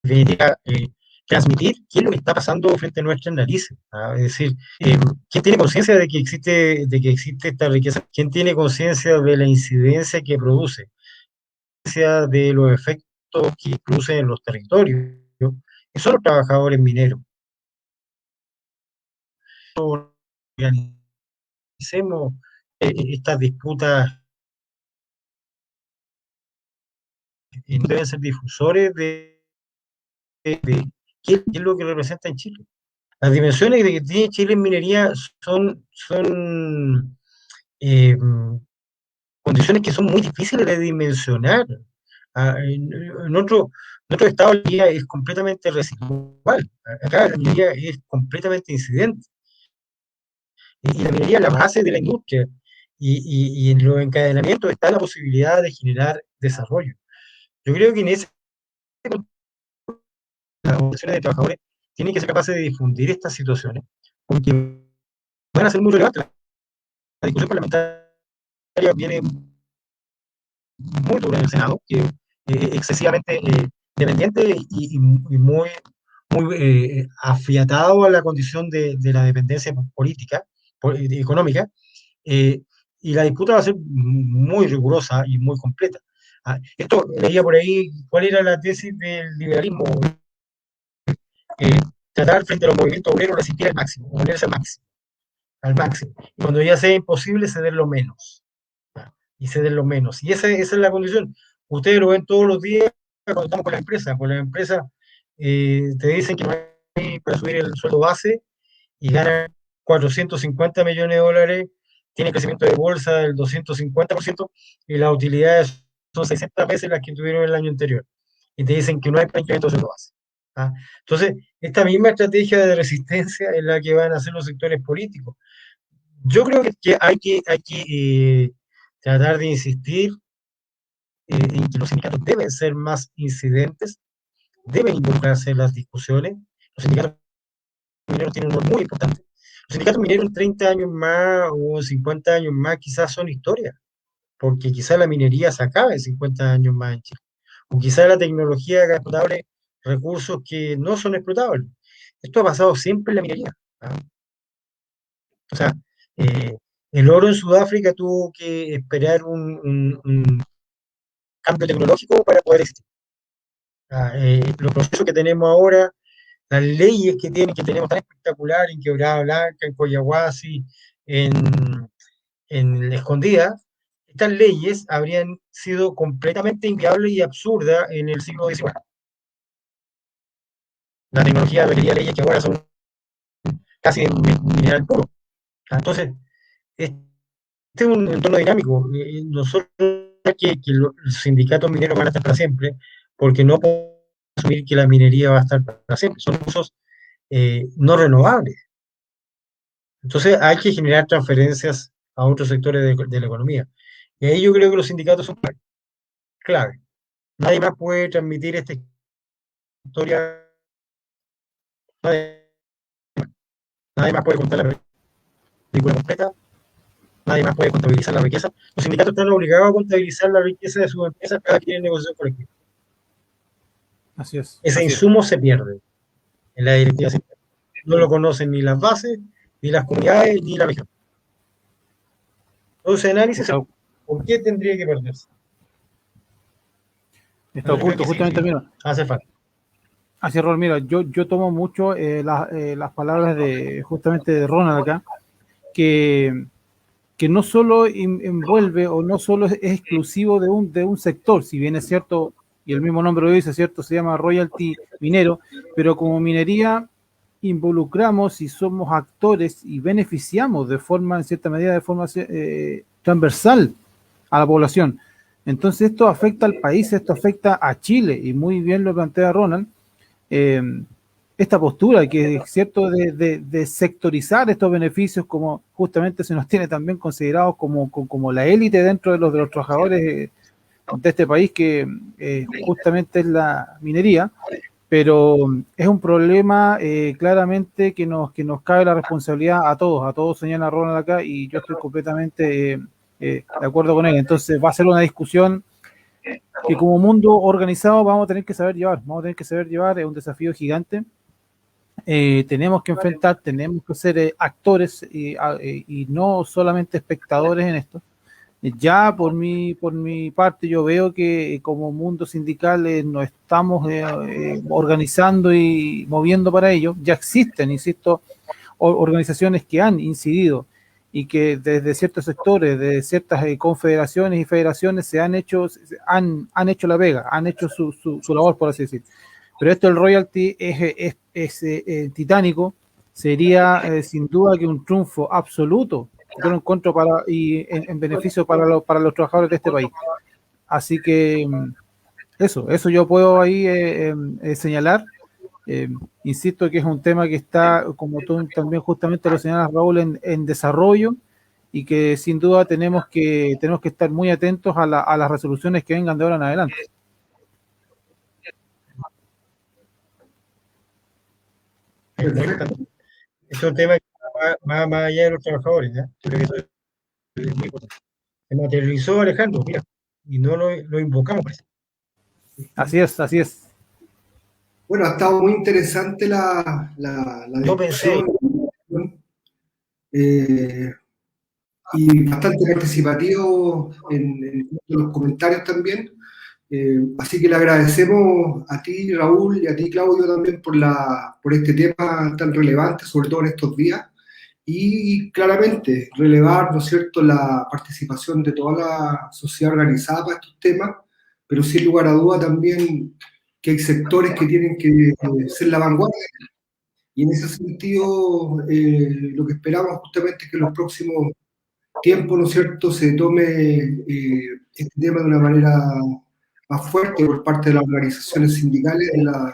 definitiva, transmitir qué es lo que está pasando frente a nuestras narices. Es decir, ¿quién tiene conciencia de que existe esta riqueza? ¿Quién tiene conciencia de la incidencia que produce? De los efectos que producen en los territorios? Y son los trabajadores mineros. Organicemos estas disputas, deben ser difusores de qué es lo que representa en Chile. Las dimensiones que tiene Chile en minería son condiciones que son muy difíciles de dimensionar. En otro estado la minería es completamente residual. Acá la minería es completamente incidente. Y la minería es la base de la industria. Y en los encadenamientos está la posibilidad de generar desarrollo. Yo creo que en ese las organizaciones de trabajadores tienen que ser capaces de difundir estas situaciones, porque van a ser muy relevantes. La discusión parlamentaria viene muy dura en el Senado, que es excesivamente dependiente y afiatado a la condición de la dependencia política, económica, eh, y la disputa va a ser muy rigurosa y muy completa. Esto leía por ahí cuál era la tesis del liberalismo, eh, tratar frente a los movimientos obreros resistir al máximo, ponerse al máximo. Y cuando ya sea imposible, ceder lo menos. Y ceder lo menos. Y esa es la condición. Ustedes lo ven todos los días cuando estamos con la empresa. Con la empresa te dicen que no hay para subir el sueldo base y ganan 450 millones de dólares, tiene crecimiento de bolsa del 250% y las utilidades son 60 veces las que tuvieron el año anterior. Y te dicen que no hay para incremento de sueldo base. Entonces, esta misma estrategia de resistencia es la que van a hacer los sectores políticos. Yo creo que hay que tratar de insistir en que los sindicatos deben ser más incidentes, deben involucrarse en las discusiones. Los sindicatos mineros tienen un rol muy importante. Los sindicatos mineros en 30 años más o 50 años más quizás son historia, porque quizás la minería se acabe en 50 años más en Chile, o quizás la tecnología haga explotables recursos que no son explotables. Esto ha pasado siempre en la minería. O sea, eh, el oro en Sudáfrica tuvo que esperar un cambio tecnológico para poder existir. Los procesos que tenemos ahora, las leyes que tenemos tan espectacular en Quebrada Blanca, en Coyahuasi, en La Escondida, estas leyes habrían sido completamente inviables y absurdas en el siglo XIX. La tecnología requería leyes que ahora son casi de mineral puro. Entonces, este es un entorno dinámico. Nosotros que los sindicatos mineros van a estar para siempre, porque no podemos asumir que la minería va a estar para siempre. Son usos no renovables. Entonces hay que generar transferencias a otros sectores de la economía. Y ahí yo creo que los sindicatos son clave. Nadie más puede transmitir esta historia, nadie, nadie más puede contar la película completa, nadie más puede contabilizar la riqueza. Los sindicatos están obligados a contabilizar la riqueza de sus empresas cada que tienen negociación colectiva. Así es. Ese Así es. insumo se pierde en la directiva sindical. No lo conocen ni las bases, ni las comunidades, ni la región. Entonces, análisis, ¿por qué tendría que perderse? Está oculto, justamente, mira. Hace falta. Así, Rol, mira, yo tomo mucho las palabras de justamente de Ronald acá, que no solo envuelve o no solo es exclusivo de un sector, si bien es cierto, y el mismo nombre lo dice, cierto, se llama royalty minero, pero como minería involucramos y somos actores y beneficiamos de forma, en cierta medida, de forma transversal a la población. Entonces esto afecta al país, esto afecta a Chile, y muy bien lo plantea Ronald, esta postura que es cierto de sectorizar estos beneficios, como justamente se nos tiene también considerados como la élite dentro de los trabajadores de este país, que justamente es la minería, pero es un problema claramente que nos cabe la responsabilidad a todos señala Ronald acá, y yo estoy completamente de acuerdo con él. Entonces va a ser una discusión que como mundo organizado vamos a tener que saber llevar, es un desafío gigante. Tenemos que enfrentar, tenemos que ser actores y no solamente espectadores en esto. Ya por mi parte yo veo que como mundo sindical nos estamos organizando y moviendo para ello. Ya existen, insisto, organizaciones que han incidido y que desde ciertos sectores, de ciertas confederaciones y federaciones se han hecho la pega, han hecho su labor, por así decir. Pero esto del royalty es titánico, sería sin duda que un triunfo absoluto, yo lo encuentro en beneficio para los trabajadores de este país. Así que Eso yo puedo ahí señalar. Insisto que es un tema que está, como tú también justamente lo señalas, Raúl, en desarrollo, y que sin duda tenemos que estar muy atentos a las resoluciones que vengan de ahora en adelante. Es un tema que va más allá de los trabajadores, ¿eh? Creo que eso es muy importante. Se materializó, Alejandro, mira, y no lo invocamos, parece. Así es. Bueno, ha estado muy interesante la Yo pensé, discusión, y bastante participativo en los comentarios también. Así que le agradecemos a ti, Raúl, y a ti, Claudio, también por este tema tan relevante, sobre todo en estos días. Y claramente relevar, ¿no es cierto?, la participación de toda la sociedad organizada para estos temas, pero sin lugar a duda también que hay sectores que tienen que ser la vanguardia. Y en ese sentido, lo que esperamos justamente es que en los próximos tiempos, ¿no es cierto?, se tome este tema de una manera más fuerte por parte de las organizaciones sindicales de la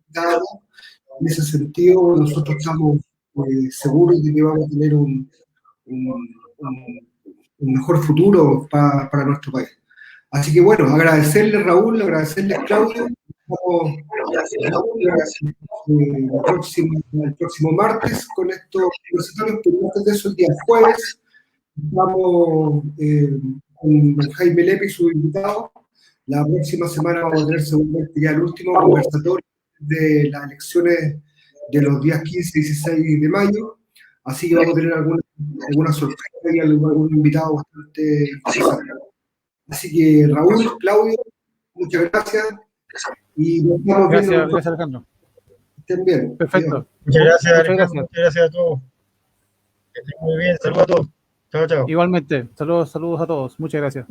Estado. En ese sentido, nosotros estamos seguros de que vamos a tener un mejor futuro para nuestro país. Así que bueno, agradecerle Raúl, agradecerle Claudio. El próximo martes con estos conversatorios, pero antes de eso, el día jueves, estamos con don Jaime Lepe, su invitado. La próxima semana vamos a tener seguramente ya el último conversatorio de las elecciones de los días 15 y 16 de mayo. Así que vamos a tener alguna sorpresa y algún invitado bastante interesante. Así que Raúl, Claudio, muchas gracias. Y nos estamos viendo. Gracias, Alejandro. Estén bien. Perfecto. Muchas gracias, Muchas Alejandro. gracias. Muchas gracias a todos. Que estén muy bien. Saludos a todos. Chao, chao. Igualmente, saludos a todos. Muchas gracias.